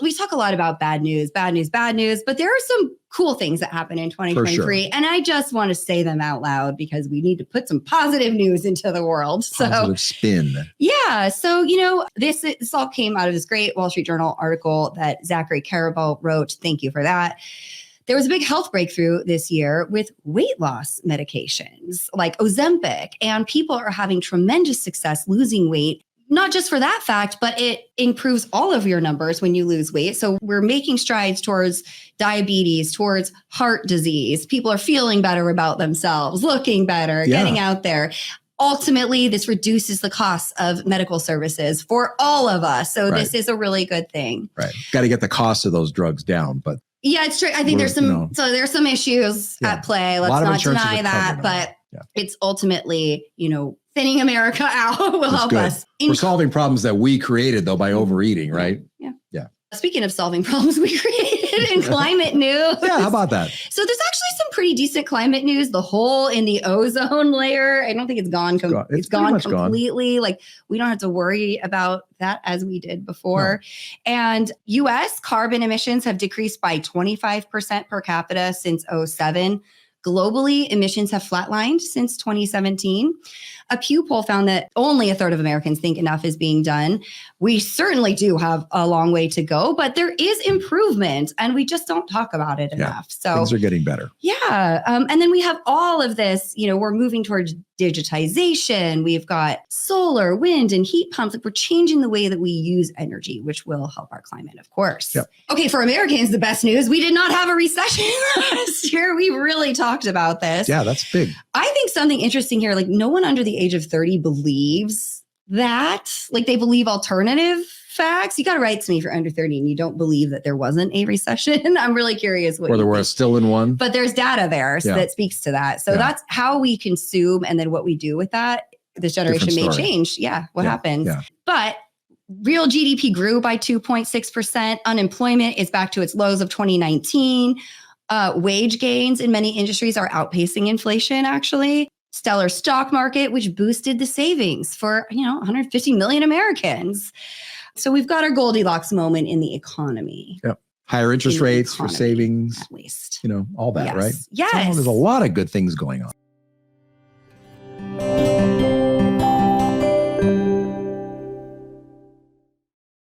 we talk a lot about bad news, but there are some cool things that happen in 2023. Sure. And I just want to say them out loud because we need to put some positive news into the world. Positive spin. Yeah. So, this all came out of this great Wall Street Journal article that Zachary Karabel wrote. Thank you for that. There was a big health breakthrough this year with weight loss medications like Ozempic, and people are having tremendous success losing weight. Not just for that fact, but it improves all of your numbers when you lose weight. So we're making strides towards diabetes, towards heart disease. People are feeling better about themselves, looking better, getting out there. Ultimately, this reduces the cost of medical services for all of us. So this is a really good thing. Right. Got to get the cost of those drugs down, but yeah, it's true. I think there's some, so there's some issues at play. Let's not deny that, but it's ultimately, thinning America out will help us. We're solving problems that we created though by overeating, right? Yeah. Speaking of solving problems we created in climate news. Yeah, how about that? So there's actually some pretty decent climate news. The hole in the ozone layer, I don't think it's gone. It's gone completely. Like we don't have to worry about that as we did before. No. And US carbon emissions have decreased by 25% per capita since 2007. Globally, emissions have flatlined since 2017. A Pew poll found that only a third of Americans think enough is being done. We certainly do have a long way to go, but there is improvement and we just don't talk about it enough. So things are getting better. Yeah. And then we have all of this, we're moving towards digitization. We've got solar, wind, and heat pumps. Like we're changing the way that we use energy, which will help our climate, of course. Yep. Okay, for Americans, the best news, we did not have a recession last year. We really talked about this. Yeah, that's big. I think something interesting here, like no one under the age of 30 believes that. Like they believe alternative facts. You got to write to me if you're under 30 and you don't believe that there wasn't a recession. I'm really curious. Whether we're still in one. But there's data there that speaks to that. So that's how we consume and then what we do with that. This generation may change. What happens. Yeah. But real GDP grew by 2.6%. Unemployment is back to its lows of 2019. Wage gains in many industries are outpacing inflation, actually. Stellar stock market, which boosted the savings for, 150 million Americans. So we've got our Goldilocks moment in the economy. Yep. Higher interest rates for savings. At least. All that, right? Yes. So there's a lot of good things going on.